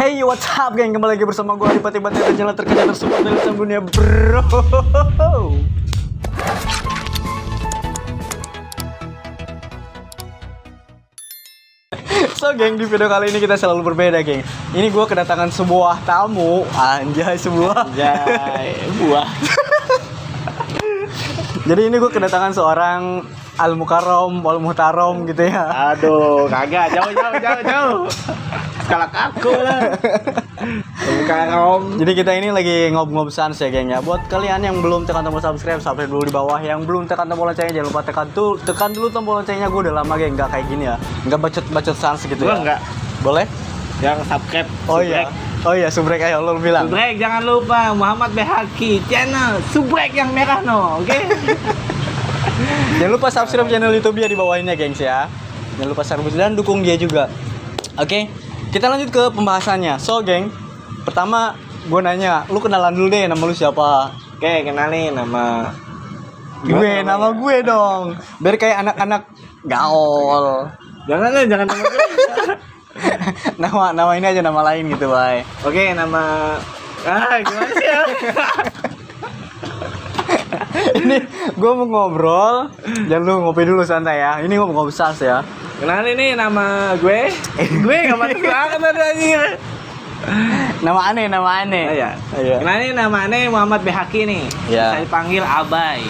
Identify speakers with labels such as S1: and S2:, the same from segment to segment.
S1: Hey, what's up geng? Kembali lagi bersama gue Adipati-Pati Raja terkaya tersupport dalam dunia, bro. So geng, di video kali ini kita selalu berbeda geng. Ini gue kedatangan sebuah tamu. Anjay, buah. Jadi ini gue kedatangan seorang Al-Mukarram, Al-Muhtaram gitu ya.
S2: Aduh, kagak, jauh. Kalak aku lah. Al-Mukarram.
S1: Jadi kita ini lagi ngob-ngob sans ya geng ya. Buat kalian yang belum tekan tombol subscribe dulu di bawah. Yang belum tekan tombol loncengnya jangan lupa tekan dulu tombol loncengnya. Gue udah lama geng nggak kayak gini ya. Nggak bacot sans gitu ya.
S2: Enggak.
S1: Boleh?
S2: Yang subscribe.
S1: Oh iya, subrek ayo lo bilang.
S2: Subrek, jangan lupa Muhammad Behaki channel subrek yang merah no, oke?
S1: Jangan lupa subscribe channel YouTube dia di bawah ini ya gengs ya. Jangan lupa subscribe dan dukung dia juga. Oke, kita lanjut ke pembahasannya. So geng, pertama gue nanya, lu kenalan dulu deh, nama lu siapa?
S2: Oke, kenalin nama
S1: Nama gue dong. Biar kayak anak-anak gaul.
S2: Jangan nama gue.
S1: Nama ini aja, nama lain gitu, Bay.
S2: Oke, nama gimana sih ya?
S1: Ini gue mau ngobrol, jangan lu ngopi dulu santai ya. Ini ngobrol sans ya.
S2: Kenalin nih nama gue. Gue enggak mati banget ada anjir.
S1: Nama aneh.
S2: Oh, iya. Kenalin nama aneh Muhammad Behaki nih.
S1: Iya.
S2: Saya dipanggil Abai.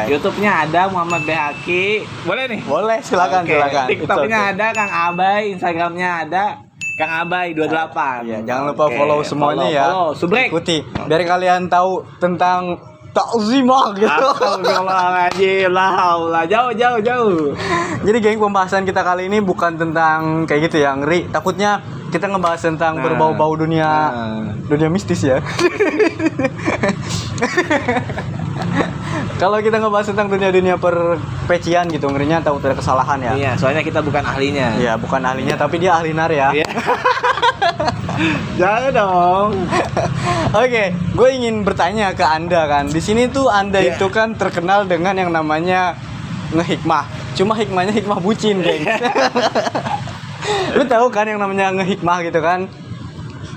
S2: YouTube-nya ada Muhammad Behaki. Boleh nih?
S1: Boleh, silakan.
S2: TikTok-nya ada Kang Abai, Instagram-nya ada Kang Abai 28.
S1: Ya, jangan lupa follow semuanya ya.
S2: Follow, subrek.
S1: Ikuti biar kalian tahu tentang takzimah gitu.
S2: Astagfirullahaladzim, lah jauh.
S1: Jadi geng, pembahasan kita kali ini bukan tentang kayak gitu ya, ngeri. Takutnya kita ngebahas tentang berbau-bau dunia mistis ya. Kalau kita ngebahas tentang dunia perpecian gitu, ngerinya tahu ada kesalahan ya.
S2: Iya, soalnya kita bukan ahlinya.
S1: Iya, bukan ahlinya tapi dia ahli nar ya.
S2: Iya. Jangan dong.
S1: Oke, gue ingin bertanya ke Anda kan. Di sini tuh Anda itu kan terkenal dengan yang namanya ngehikmah. Cuma hikmahnya hikmah bucin, geng. Lu tahu kan yang namanya ngehikmah gitu kan?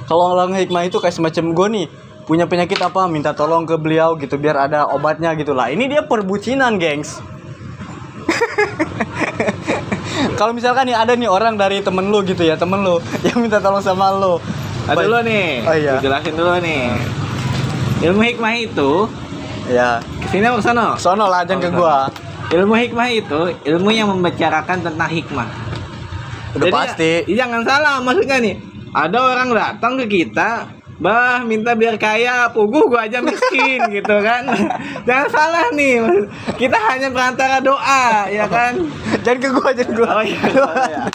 S1: Kalau orang ngehikmah itu kayak semacam gue nih punya penyakit apa, minta tolong ke beliau gitu biar ada obatnya gitu lah. Ini dia perbucinan, gengs. Kalau misalkan nih ada nih orang dari temen lu gitu ya, temen lu yang minta tolong sama lu.
S2: Ada dulu nih.
S1: Oh iya.
S2: Jelasin dulu nih. Ilmu hikmah itu
S1: Ya.
S2: kesini apa kesana?
S1: Sono lah, jangan ke gua.
S2: Ilmu hikmah itu ilmu yang membicarakan tentang hikmah.
S1: Udah
S2: Jadi,
S1: pasti.
S2: Jangan salah maksudnya nih. Ada orang datang ke kita, bah minta biar kaya, puguh gua aja miskin gitu kan. Jangan salah nih. Kita hanya perantara doa, ya kan?
S1: Jangan ke gua.
S2: Oh iya.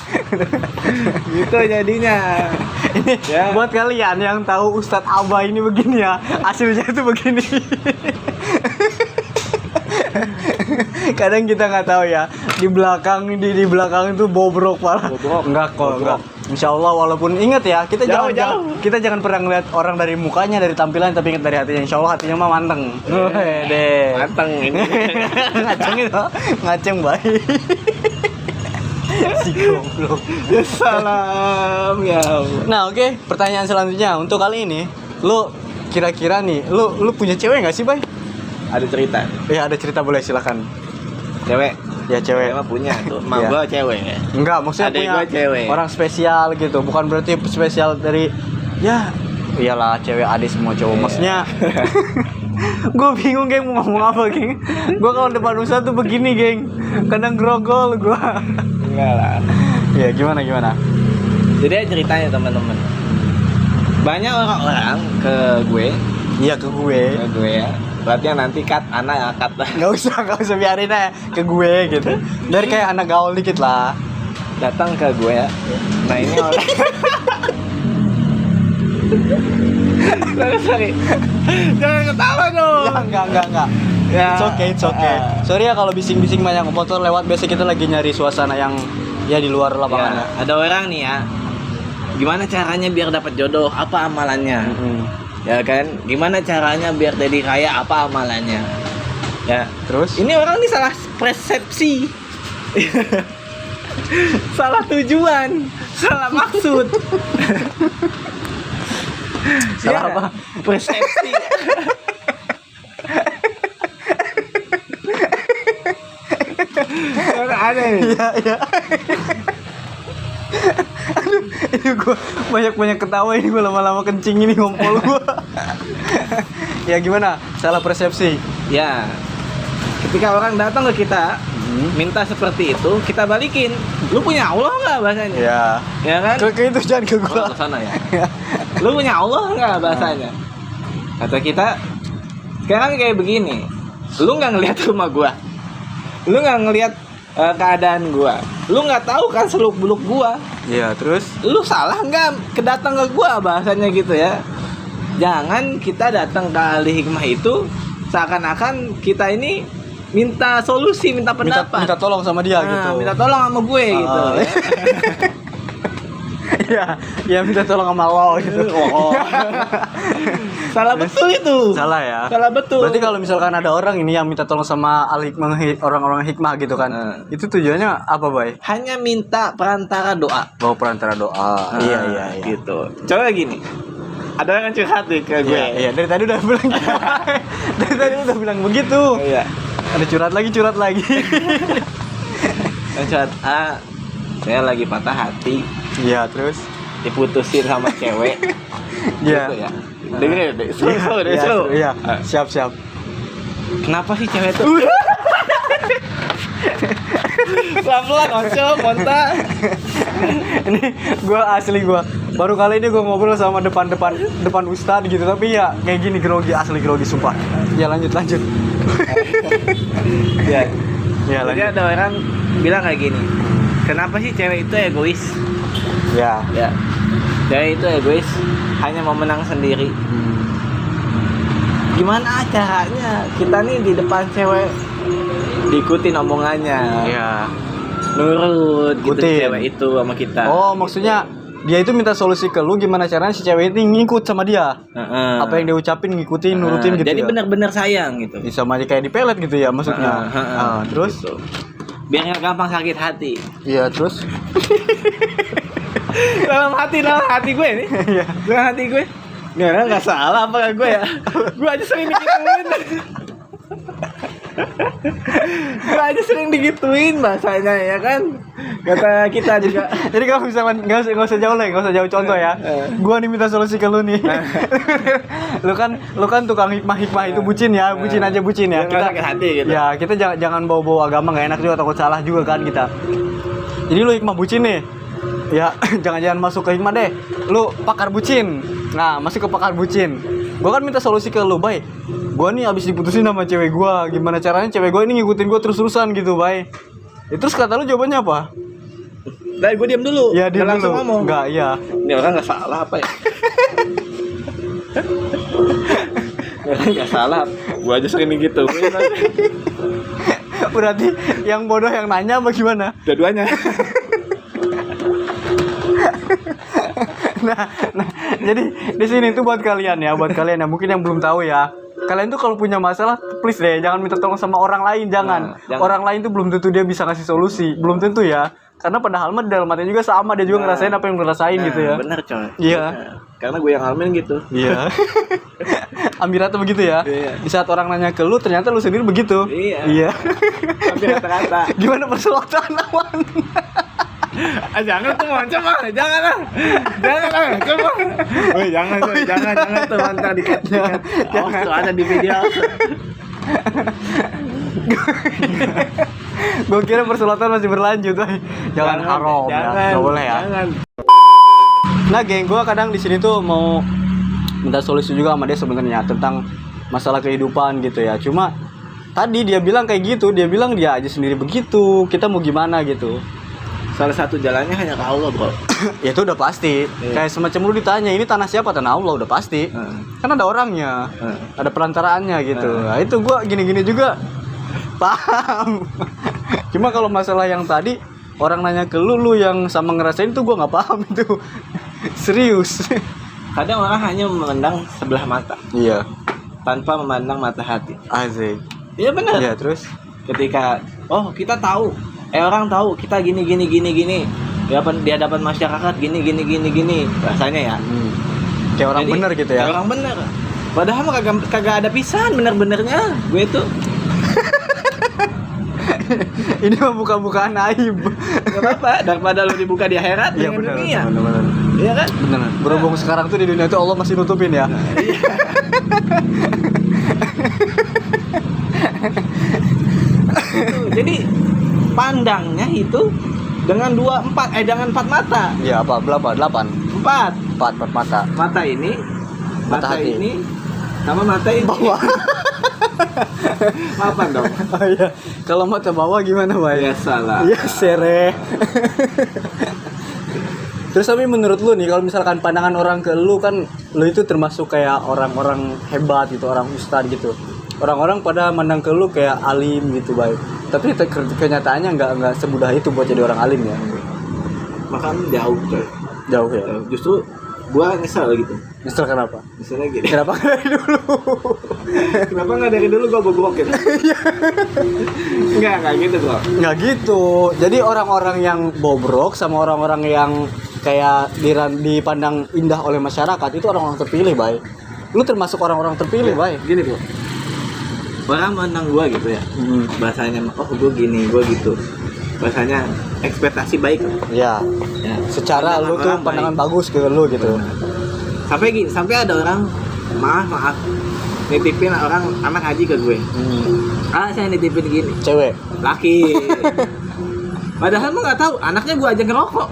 S2: Gitu jadinya.
S1: Ini
S2: Ya.
S1: buat kalian yang tahu Ustadz Abah ini begini ya, hasilnya itu begini. Kadang kita nggak tahu ya, di belakang itu bobrok parah. Enggak kok, enggak. Insya Allah, walaupun ingat ya, kita jangan pernah ngeliat orang dari mukanya, dari tampilan, tapi ingat dari hatinya. Insya Allah hatinya mah manteng. Deh.
S2: Manteng ini.
S1: Ngaceng baik. Si goblok.
S2: Ya salam ya Allah.
S1: Nah, oke, pertanyaan selanjutnya untuk kali ini, lu kira-kira nih, lu punya cewek nggak sih, Bay?
S2: Ada cerita.
S1: Ya, ada cerita, boleh silakan.
S2: Cewek.
S1: Ya, cewek.
S2: Emang punya tuh. Emak
S1: Iya.
S2: gua cewek.
S1: Enggak, maksudnya
S2: Adik
S1: punya
S2: gua cewek.
S1: orang spesial gitu, bukan berarti spesial dari ya iyalah cewek adik semua cowok.
S2: Iya.
S1: Maksudnya gue bingung geng mau ngomong apa geng. Gue kalau depan Ustadz tuh begini geng, kadang grogol gue.
S2: Enggak lah.
S1: Ya gimana.
S2: Jadi ceritanya teman-teman. Banyak orang-orang ke gue
S1: Iya ke gue.
S2: ya. Berarti nanti anak lah.
S1: Nggak usah biarin aja ke gue gitu. Biar kayak anak gaul dikit lah.
S2: Datang ke gue ya. Nah ini orang. Sorry. Jangan ketawa dong.
S1: Ya, enggak.
S2: Ya.
S1: It's okay. Sorry ya kalau bising-bising banyak motor lewat. Biasa kita lagi nyari suasana yang ya di luar lapangan.
S2: Ya, ada orang nih ya. Gimana caranya biar dapat jodoh? Apa amalannya? Ya kan? Gimana caranya biar jadi kaya? Apa amalannya? Ya.
S1: Terus?
S2: Ini orang nih salah persepsi. Salah tujuan, salah maksud.
S1: Salah apa?
S2: Persepsi. Orang ada nih.
S1: Iya, iya. Aduh, ini gue banyak ketawa ini, gue lama-lama kencing ini ngompol gue. Ya gimana? Salah persepsi.
S2: Ya, ketika orang datang ke kita minta seperti itu, kita balikin. Lu punya Allah nggak bahasanya?
S1: Ya.
S2: Ya kan?
S1: Ke itu jangan ke gue.
S2: Ke sana ya. Lu punya Allah nggak bahasanya? Kata kita, sekarang kayak begini. Lu nggak ngelihat rumah gua. Lu nggak ngelihat keadaan gua. Lu nggak tahu kan seluk beluk gua.
S1: Iya, terus?
S2: Lu salah nggak kedatang ke gua bahasanya gitu ya. Jangan kita datang ke ahli hikmah itu seakan-akan kita ini minta solusi, minta pendapat.
S1: Minta tolong sama dia gitu.
S2: Minta tolong sama gue gitu.
S1: Iya, ya minta tolong sama Allah gitu.
S2: Oh. Salah betul itu.
S1: Salah ya.
S2: Salah betul.
S1: Berarti kalau misalkan ada orang ini yang minta tolong sama orang-orang hikmah gitu kan, itu tujuannya apa, Bay?
S2: Hanya minta perantara doa.
S1: Bawa perantara doa. Iya.
S2: Gitu. Coba gini. Ada orang curhat nih ke gue.
S1: Iya, dari tadi udah bilang gitu. Dari tadi udah bilang begitu.
S2: Iya.
S1: Ada curhat lagi.
S2: Curhat, saya lagi patah hati.
S1: Iya, terus
S2: Diputusin sama cewek.
S1: Iya.
S2: Gitu ya. Dengerin deh, seru.
S1: Iya, siap.
S2: Kenapa sih cewek tuh? Pelan-pelan, Onco, Monta.
S1: Ini gua baru kali ini gua ngobrol sama depan ustad gitu, tapi ya kayak gini, grogi sumpah. Ya lanjut.
S2: Ya.
S1: Ya
S2: Jadi
S1: lanjut.
S2: ada orang bilang kayak gini. Kenapa sih cewek itu egois?
S1: Ya.
S2: Cewek itu egois, hanya mau menang sendiri. Gimana caranya kita nih di depan cewek diikutin omongannya?
S1: Iya.
S2: Nurut gitu
S1: Ikutin.
S2: cewek itu sama kita.
S1: Oh, maksudnya dia itu minta solusi ke lu, gimana caranya si cewek itu ngikut sama dia. Apa yang dia ucapin ngikutin, nurutin gitu.
S2: Jadi
S1: ya?
S2: benar-benar sayang gitu.
S1: Bisa aja kayak dipelet gitu ya maksudnya. Terus
S2: Gitu. Biar nggak gampang sakit hati.
S1: iya, terus
S2: dalam hati gue nih.
S1: Iya.
S2: Dalam hati gue. Nggak salah apa gue ya? Gue aja sering digituin. Gue aja sering digituin bahasanya ya kan. Kata kita juga.
S1: Jadi kalau misalnya nggak usah jauh contoh ya. Gua nih minta solusi ke lu nih. lu kan tukang hikmah itu bucin ya, bucin ya.
S2: Kita sakit hati gitu.
S1: Ya, kita jangan bawa agama, nggak enak juga, takut salah juga kan kita. Jadi lu hikmah bucin nih. Ya, jangan masuk ke hikmah deh. Lu pakar bucin. Nah, masuk ke pakar bucin. Gua kan minta solusi ke lu, Bay. Gua nih abis diputusin sama cewek gua. Gimana caranya cewek gua ini ngikutin gua terus-terusan gitu, Bay. Terus kata lu jawabannya apa?
S2: Nah, gue diam dulu.
S1: Ya, dia
S2: langsung
S1: dulu.
S2: ngomong.
S1: Enggak, iya.
S2: Ini orang nggak salah apa ya? Nggak salah. Gue aja sering gitu.
S1: Berarti yang bodoh yang nanya apa gimana?
S2: Dua-duanya.
S1: Nah, jadi di sini tuh buat kalian ya mungkin yang belum tahu ya. Kalian tuh kalau punya masalah, please deh jangan minta tolong sama orang lain, jangan. Orang lain tuh belum tentu dia bisa ngasih solusi, belum tentu ya. Karena padahal mah dalam hatinya juga sama, dia juga ngerasain apa yang lu rasain gitu ya.
S2: Bener coy.
S1: Iya.
S2: Karena gue yang ngalamin gitu.
S1: Iya. Ambirat tuh begitu ya.
S2: Iya.
S1: Di saat orang nanya ke lu, ternyata lu sendiri begitu.
S2: Iya. Hampir kata-kata.
S1: Gimana perselotan awan?
S2: Jangan tuh macam mah, jangan lah, coba. Jangan tuh mantar dikat. Jangan tuh ada di video.
S1: Gue kira perselotan masih berlanjut, jangan haram ya, nggak boleh ya.
S2: Jangan.
S1: Nah, geng, gue kadang di sini tuh mau minta solusi juga sama dia sebenarnya tentang masalah kehidupan gitu ya. Cuma tadi dia bilang kayak gitu, dia bilang dia aja sendiri begitu, kita mau gimana gitu.
S2: Salah satu jalannya hanya ke Allah, bro.
S1: Ya itu udah pasti. Kayak semacam lu ditanya, ini tanah siapa? Tanah Allah, udah pasti. Kan ada orangnya, ada perantaraannya gitu. Nah, itu gua gini-gini juga paham. Cuma kalau masalah yang tadi orang nanya ke lu yang sama ngerasain tuh gua nggak paham itu. Serius.
S2: Kadang orang hanya memandang sebelah mata.
S1: Iya.
S2: Tanpa memandang mata hati.
S1: Asik.
S2: Iya benar.
S1: Iya, terus
S2: Ketika kita tahu, orang tahu kita gini. Di hadapan masyarakat gini rasanya ya.
S1: Kayak orang
S2: Jadi,
S1: bener gitu ya.
S2: Kayak orang bener. Padahal mah kagak ada pisan bener-benernya gue tuh.
S1: Ini mah buka-bukaan aib.
S2: Gak apa-apa daripada lu dibuka di akhirat
S1: Iya
S2: dengan
S1: benar.
S2: dunia.
S1: Benar.
S2: Iya kan?
S1: Benar. Berhubung sekarang tuh di dunia itu Allah masih nutupin ya.
S2: Jadi pandangnya itu dengan dengan empat mata.
S1: Iya apa? Berapa? 8.
S2: Empat
S1: 4 mata.
S2: mata ini,
S1: Mata hati.
S2: ini, sama mata ini.
S1: Bawah.
S2: Maafan dong.
S1: Oh iya. Kalau mata bawah gimana, Bay?
S2: Ya salah.
S1: Iya, sere. Terus tapi menurut lu nih kalau misalkan pandangan orang ke lu kan lu itu termasuk kayak orang-orang hebat gitu, orang ustad gitu. Orang-orang pada mandang ke lu kayak alim gitu, Bay. Tapi kenyataannya nggak semudah itu buat jadi orang alim ya.
S2: Makan jauh coy.
S1: Jauh ya.
S2: Justru gua nyesal gitu.
S1: Nyesel kenapa?
S2: Misalnya gini.
S1: Kenapa nggak dari dulu?
S2: Kenapa nggak dari dulu gua bogokin? Enggak gitu bro.
S1: Nggak gitu. Jadi orang-orang yang bobrok sama orang-orang yang kayak dipandang indah oleh masyarakat itu orang-orang terpilih, Bay. Lu termasuk orang-orang terpilih, Bay.
S2: Gini bro. Orang mandang gua gitu ya. Bahasanya gua gini, gua gitu. Bahasanya ekspektasi baik.
S1: Ya.
S2: Ya.
S1: Secara
S2: Pandangan
S1: lu tuh
S2: orang
S1: pandangan
S2: baik.
S1: bagus ke lu gitu.
S2: Sampai ada orang maaf nitipin orang anak haji ke gue. Saya nitipin gini.
S1: Cewek.
S2: Laki. Padahal mah nggak tahu anaknya gue aja ngerokok.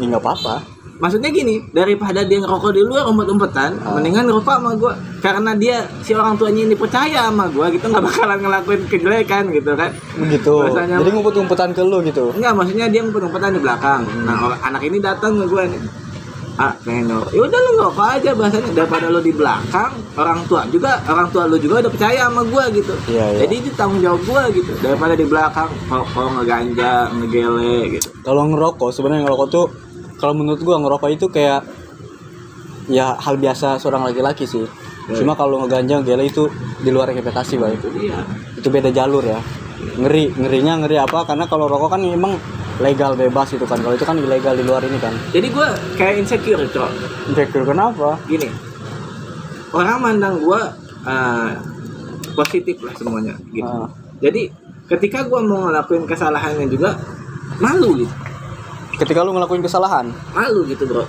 S1: Ya nggak apa-apa.
S2: Maksudnya gini, daripada dia ngerokok di luar umpet-umpetan, mendingan ngerokok sama gue. Karena dia si orang tuanya ini percaya sama gue, gitu nggak bakalan ngelakuin kejelekan gitu kan.
S1: Begitu.
S2: Bahasanya
S1: Jadi ngumpet-ngumpetan ke lu gitu.
S2: enggak, maksudnya dia umpet-umpetan di belakang. Nah, anak ini datang ke gue nih. Pengen ngerokok. Ya udah lu ngerokok aja bahasanya, daripada lu di belakang, orang tua lu juga udah percaya sama gue gitu.
S1: Iya.
S2: Jadi itu tanggung jawab gue gitu. Daripada di belakang kalau ngeganja, ngegele gitu.
S1: Kalau ngerokok, sebenarnya ngerokok tuh kalau menurut gua ngerokok itu kayak ya hal biasa seorang laki-laki sih. Cuma kalau ngeganja, gele itu di luar ekspektasi, Bay.
S2: Itu dia.
S1: Itu beda jalur ya. Ngerinya apa? Karena kalau rokok kan memang legal bebas itu kan. Kalau itu kan ilegal di luar ini kan.
S2: Jadi gue kayak insecure, Cok.
S1: Insecure kenapa?
S2: Gini. Orang mandang gue positif lah semuanya gitu. Jadi ketika gue mau ngelakuin kesalahannya juga malu gitu.
S1: Ketika lu ngelakuin kesalahan,
S2: Malu gitu, Bro.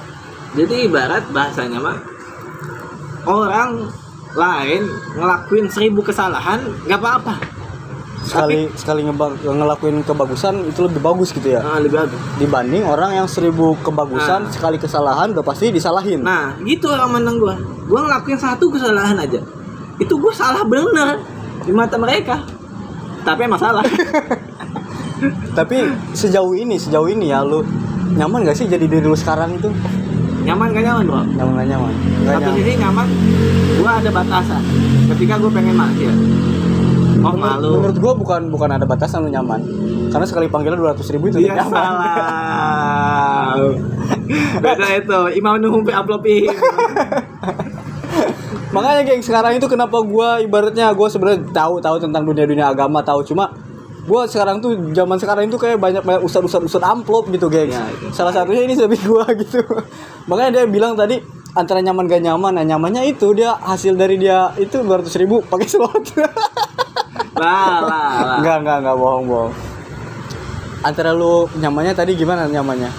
S2: Jadi ibarat bahasanya mah orang lain ngelakuin 1000 kesalahan nggak apa-apa.
S1: sekali ngelakuin kebagusan itu lebih bagus gitu ya.
S2: Lebih bagus.
S1: Dibanding orang yang 1000 kebagusan sekali kesalahan udah pasti disalahin.
S2: Nah, gitu orang mandang gua. Gua ngelakuin 1 kesalahan aja. Itu gua salah bener di mata mereka. Tapi emang salah.
S1: Tapi sejauh ini ya lu nyaman gak sih jadi diri lu sekarang itu?
S2: Nyaman gak nyaman, Bro?
S1: Nyaman gak nyaman?
S2: Satu sisi nyaman, gua ada batasan. Ketika gua pengen maksiat. Malu.
S1: Menurut gua bukan ada batasan lu nyaman. Karena sekali panggilan 200.000 itu
S2: Iya,
S1: nyaman.
S2: salah. Beda itu, Imam Nuhum uploadin.
S1: Makanya geng sekarang itu kenapa gua ibaratnya gua sebenarnya tahu tentang dunia agama, tahu cuma gua sekarang tuh zaman sekarang itu kayak banyak ustad amplop gitu, geng.
S2: Ya,
S1: Salah satunya ini sapi gua gitu. Makanya dia bilang tadi antara nyaman gak nyaman. Nah, nyamannya itu dia hasil dari dia itu 200.000 pakai slot.
S2: Lah.
S1: Enggak bohong. Antara lu nyamannya tadi gimana nyamannya?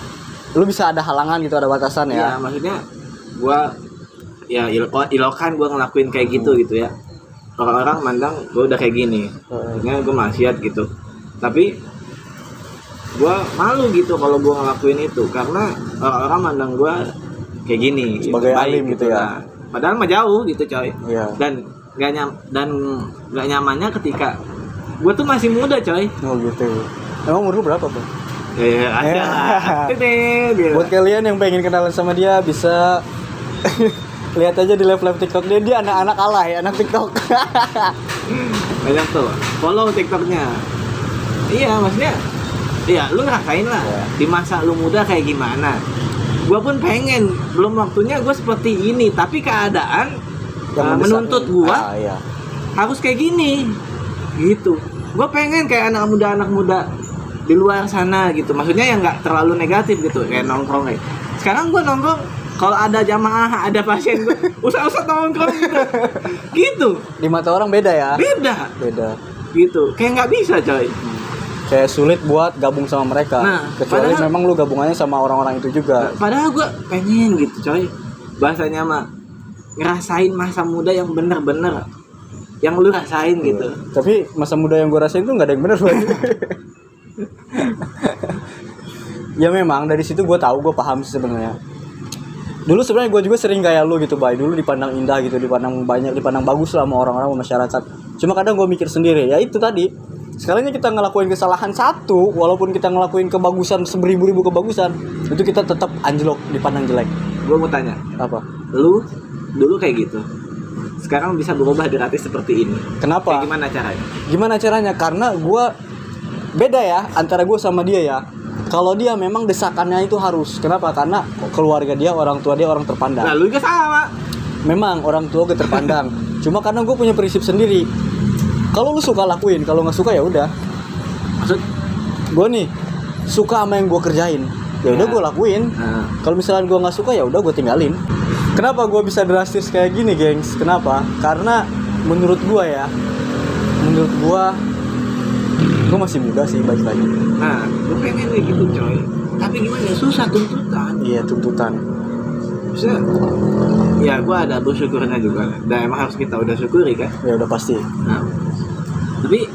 S1: Lu bisa ada halangan gitu, ada batasan ya?
S2: Iya, maksudnya gua ya ilokan gua ngelakuin kayak gitu ya. Orang-orang mandang gua udah kayak gini. Maksudnya gua maksiat gitu. Tapi gua malu gitu kalau gua ngelakuin itu karena orang-orang mandang gua kayak gini
S1: sebagai
S2: gitu,
S1: alim gitu ya.
S2: Padahal mah jauh gitu, coy.
S1: Iya.
S2: Dan gak nyamannya ketika gue tuh masih muda, coy.
S1: Oh gitu. Emang umur lu berapa, Bang?
S2: Ada.
S1: Buat kalian yang pengen kenalan sama dia bisa lihat aja di live TikTok dia anak-anak alay, anak TikTok.
S2: Banyak tuh. Follow TikToknya. Iya, maksudnya iya, lu ngerasain lah di masa lu muda kayak gimana. Gue pun pengen, belum waktunya gue seperti ini, tapi keadaan menuntut gue harus kayak gini gitu. Gue pengen kayak anak muda di luar sana gitu, maksudnya yang nggak terlalu negatif gitu, kayak nongkrong kayak sekarang gue nongkrong kalau ada jamaah, ada pasien gue usah nongkrong gitu.
S1: Di mata orang beda ya.
S2: Beda gitu, kayak nggak bisa coy.
S1: Kayak sulit buat gabung sama mereka.
S2: Nah,
S1: kecuali
S2: padahal-
S1: memang lu gabungannya sama orang-orang itu juga.
S2: Padahal gue pengen gitu coy, bahasanya mah ngerasain masa muda yang bener-bener yang lu rasain gitu.
S1: Tapi masa muda yang gue rasain tuh nggak ada yang bener Bay. Ya memang dari situ gue tahu, gue paham sih sebenarnya. Dulu sebenarnya gue juga sering kayak lu gitu Bay. Dulu dipandang indah gitu, dipandang banyak, dipandang bagus lah sama orang-orang, sama masyarakat. Cuma kadang gue mikir sendiri, ya itu tadi. Sekalinya kita ngelakuin kesalahan satu, walaupun kita ngelakuin kebagusan seberibu-ribu kebagusan, itu kita tetap anjlok, dipandang jelek.
S2: Gue mau tanya,
S1: Apa?
S2: lu dulu kayak gitu, sekarang bisa berubah derati seperti ini.
S1: Kenapa?
S2: Kayak gimana caranya?
S1: Gimana caranya? Karena gue beda ya antara gue sama dia ya. Kalau dia memang desakannya itu harus. Kenapa? Karena keluarga dia, orang tua dia orang terpandang.
S2: Nah, lu juga sama.
S1: Memang orang tua gue terpandang. Cuma karena gue punya prinsip sendiri. Kalau lu suka lakuin, kalau nggak suka ya udah.
S2: Maksud?
S1: Gue nih suka sama yang gue kerjain, ya udah
S2: Ya.
S1: gue lakuin.
S2: Nah,
S1: Kalau misalnya gue nggak suka ya udah gue tinggalin. Kenapa gue bisa drastis kayak gini, gengs? Kenapa? Karena menurut gue ya, menurut gue masih muda sih balik lagi.
S2: nah, gue pengen kayak gitu coy. Tapi gimana ya, susah tuntutan.
S1: Iya, tuntutan.
S2: Bisa. Ya, gue ada bersyukurnya juga. Dan emang harus kita udah syukuri kan.
S1: Ya udah pasti.
S2: Nah, tapi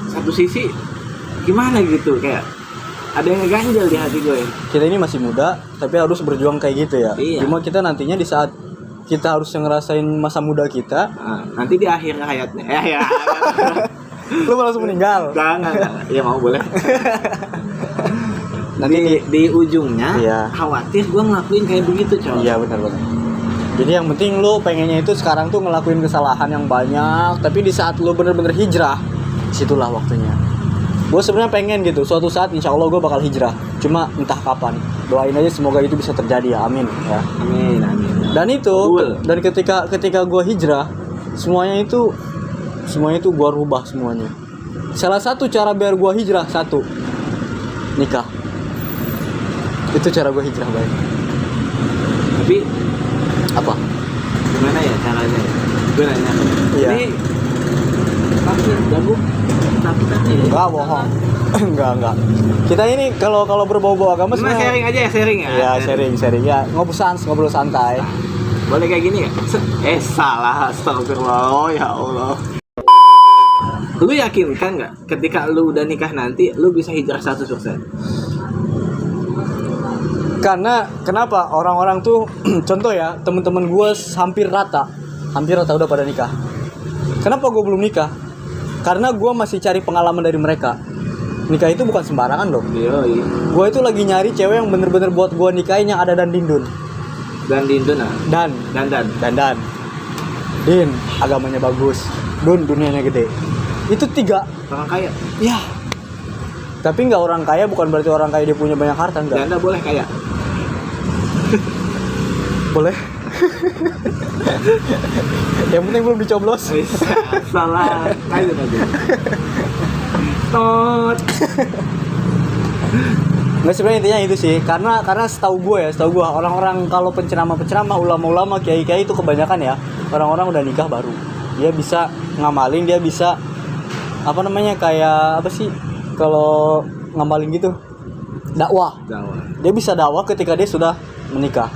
S2: satu sisi gimana gitu, kayak ada yang ngeganjel di hati gue.
S1: Kita ini masih muda, tapi harus berjuang kayak gitu ya.
S2: Iya.
S1: Cuma kita nantinya di saat kita harus ngerasain masa muda kita,
S2: Nah, nanti di akhir hayatnya ya
S1: lu malah langsung meninggal.
S2: jangan ya mau boleh.
S1: Nanti
S2: di ujungnya
S1: Iya.
S2: khawatir gue ngelakuin kayak begitu coy.
S1: Iya benar. Jadi yang penting lu pengennya itu sekarang tuh ngelakuin kesalahan yang banyak, tapi di saat lu bener-bener hijrah, situlah waktunya. Gue sebenarnya pengen gitu, suatu saat insya Allah gue bakal hijrah. Cuma entah kapan. Doain aja semoga itu bisa terjadi ya, amin. Ya.
S2: Amin.
S1: Dan itu,
S2: Betul.
S1: dan ketika gue hijrah, semuanya itu gue rubah semuanya. Salah satu cara biar gue hijrah, satu, nikah. Itu cara gue hijrah, baik.
S2: Tapi
S1: Apa?
S2: gimana ya caranya? Gue nanya.
S1: Iya.
S2: Ini pasti jago tapi ya.
S1: Enggak bohong. enggak. Kita ini kalau berbau-bau agama
S2: Cuma sharing aja ya, sharing ya.
S1: Iya, sharing ya. Ngobrol santai.
S2: Boleh kayak gini ya? Salah, astagfirullah, ya Allah. Lu yakin kan nggak ketika lu udah nikah nanti lu bisa hijrah 100%?
S1: Karena kenapa orang-orang tuh contoh ya, teman-teman gue hampir rata udah pada nikah. Kenapa gue belum nikah? Karena gue masih cari pengalaman dari mereka. Nikah itu bukan sembarangan loh.
S2: Iya.
S1: Gue itu lagi nyari cewek yang bener-bener buat gue nikahin, yang ada dan dindun.
S2: Dan Dindun ah.
S1: Dan Din, agamanya bagus. Dun, dunianya gede. Itu 3.
S2: Orang kaya.
S1: Ya. Tapi nggak orang kaya bukan berarti orang kaya dia punya banyak harta, enggak.
S2: Janda boleh kaya.
S1: Boleh. Yang penting belum dicoblos.
S2: Salah. Lanjut aja. Tot.
S1: Nggak, sebenarnya intinya itu sih. Karena setahu gue orang-orang kalau penceramah, ulama-ulama, kiai-kiai itu kebanyakan ya orang-orang udah nikah baru. Dia bisa ngamalin, dia bisa kayak apa sih kalau ngamalin gitu, dakwah. Dia bisa dakwah ketika dia sudah menikah.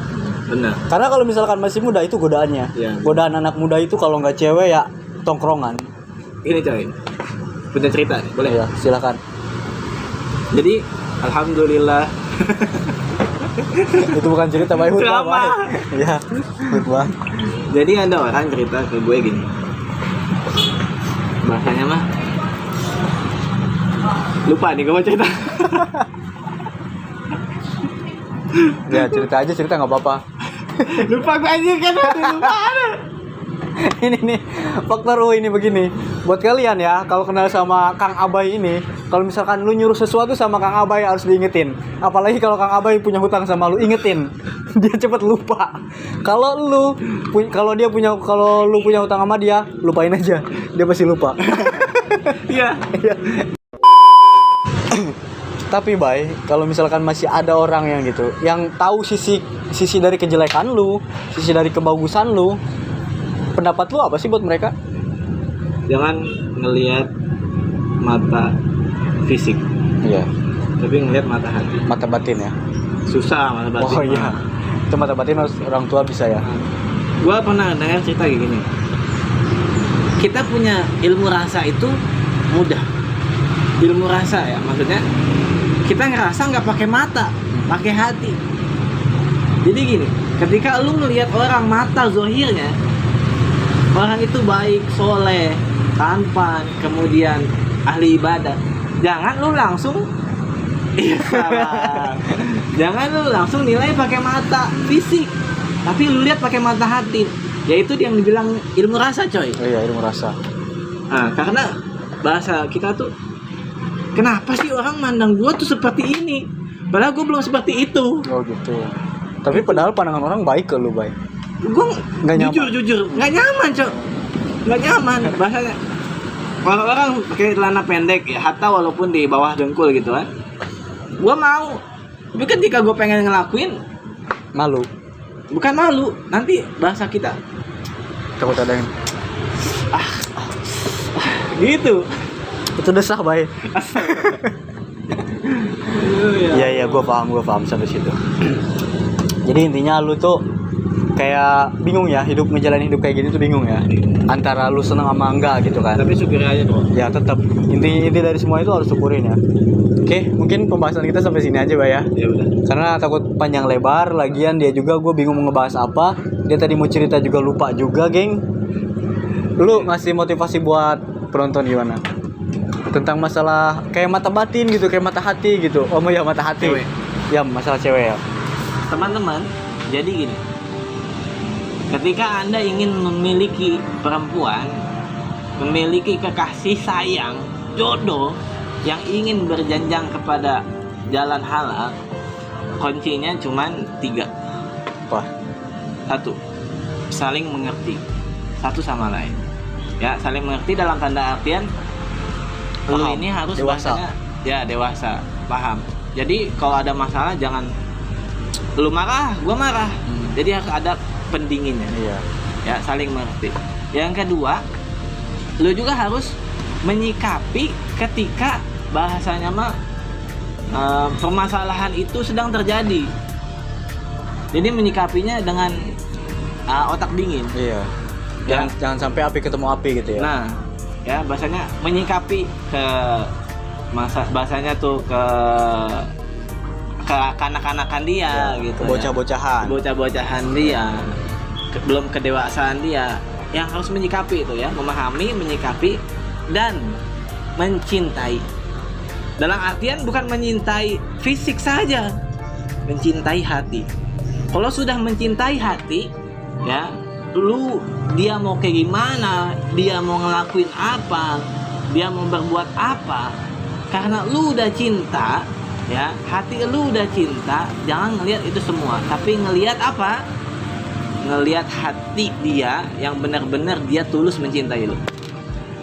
S2: Benar.
S1: Karena kalau misalkan masih muda itu godaannya.
S2: Iya.
S1: Godaan anak muda itu kalau nggak cewek ya tongkrongan.
S2: Ini coy. Punya cerita nih, boleh?
S1: Ya, silakan.
S2: Jadi alhamdulillah.
S1: Itu bukan cerita baik hutbah.
S2: Drama.
S1: Ya, hutbah.
S2: Jadi ada orang cerita ke gue gini. Bahasanya mah lupa nih gue mau cerita.
S1: Ya, cerita nggak apa-apa.
S2: Lupa gue aja kan. Lupa.
S1: Ini nih faktor ini begini. Buat kalian ya, kalau kenal sama Kang Abai ini, kalau misalkan lu nyuruh sesuatu sama Kang Abai harus diingetin. Apalagi kalau Kang Abai punya hutang sama lu, ingetin. Dia cepet lupa. Kalau lu punya hutang sama dia, lupain aja. Dia pasti lupa.
S2: Iya.
S1: Tapi Bay, kalau misalkan masih ada orang yang gitu, yang tahu sisi dari kejelekan lu, sisi dari kebagusan lu, pendapat lu apa sih buat mereka?
S2: Jangan ngelihat mata fisik,
S1: Iya,
S2: tapi ngelihat mata hati.
S1: mata batin ya.
S2: Susah mata batin.
S1: Oh iya, itu mata batin harus orang tua bisa ya.
S2: Gua pernah dengar cerita kayak gini. Kita punya ilmu rasa itu mudah. Ilmu rasa ya, maksudnya kita ngerasa nggak pakai mata, pakai hati. Jadi gini, ketika lu ngelihat orang mata zohirnya, orang itu baik, soleh, tampan, kemudian ahli ibadah, jangan lu langsung iya salah. Jangan lu langsung nilai pakai mata fisik, tapi lu lihat pakai mata hati, yaitu yang dibilang ilmu rasa, coy.
S1: Oh iya, ilmu rasa.
S2: Nah, karena bahasa kita tuh, kenapa sih orang mandang gua tuh seperti ini, padahal gua belum seperti itu.
S1: Oh gitu. Tapi padahal pandangan orang baik ke lu, Bay.
S2: Gua
S1: Nggak nyaman.
S2: jujur nggak nyaman, cok. Nggak nyaman bahasanya. Orang-orang pakai celana pendek ya, hatta walaupun di bawah dengkul gitu kan. Gua mau. Tapi ketika gua pengen ngelakuin,
S1: Malu.
S2: bukan malu, nanti bahasa kita
S1: Takut ada yang
S2: gitu.
S1: itu desah, Bay. Iya, gue paham sampai situ. Jadi intinya lu tuh kayak bingung ya, ngejalanin hidup kayak gini tuh bingung ya. Antara lu seneng sama enggak gitu kan.
S2: Tapi syukur aja, bro.
S1: Ya tetap inti dari semua itu harus syukurin ya. Oke, mungkin pembahasan kita sampai sini aja, Bay ya.
S2: Ya udah.
S1: Karena takut panjang lebar, lagian dia juga gue bingung mau ngebahas apa. Dia tadi mau cerita juga lupa juga, geng. Lu ngasih motivasi buat penonton gimana? Tentang masalah kayak mata batin gitu, kayak mata hati gitu. Oh ya, mata hati.
S2: Cewek.
S1: Ya, masalah cewek ya.
S2: Teman-teman, jadi gini. Ketika Anda ingin memiliki perempuan, memiliki kekasih sayang, jodoh yang ingin berjanjang kepada jalan halal, kuncinya cuman 3.
S1: Apa?
S2: 1, saling mengerti satu sama lain. Ya, saling mengerti dalam tanda artian lu
S1: Paham.
S2: ini harus
S1: Dewasa.
S2: bahasanya ya dewasa, paham. Jadi kalau ada masalah jangan lu marah, gua marah. Jadi harus ada pendinginnya.
S1: Iya.
S2: Ya, saling mengerti. Yang kedua, lu juga harus menyikapi ketika bahasanya mah permasalahan itu sedang terjadi. Jadi menyikapinya dengan otak dingin.
S1: Iya. Jangan sampai api ketemu api gitu ya.
S2: Nah, ya bahasanya menyikapi ke bahasanya tuh ke kanak-kanakan dia
S1: Ya,
S2: gitu.
S1: bocah-bocahan
S2: dia, belum kedewasaan dia, yang harus menyikapi itu ya, memahami, menyikapi dan mencintai. Dalam artian bukan mencintai fisik saja, mencintai hati. Kalau sudah mencintai hati, ya, dia mau kayak gimana, dia mau ngelakuin apa, dia mau berbuat apa, karena lu udah cinta, ya, hati lu udah cinta, jangan ngelihat itu semua, tapi ngelihat apa? Ngelihat hati dia yang benar-benar dia tulus mencintai lu.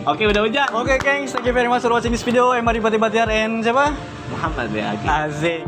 S2: Oke, udah hujan.
S1: Oke, gengs, thank you very much for watching this video. Emari Bati Batiar and siapa?
S2: Muhammad ya.
S1: Azik.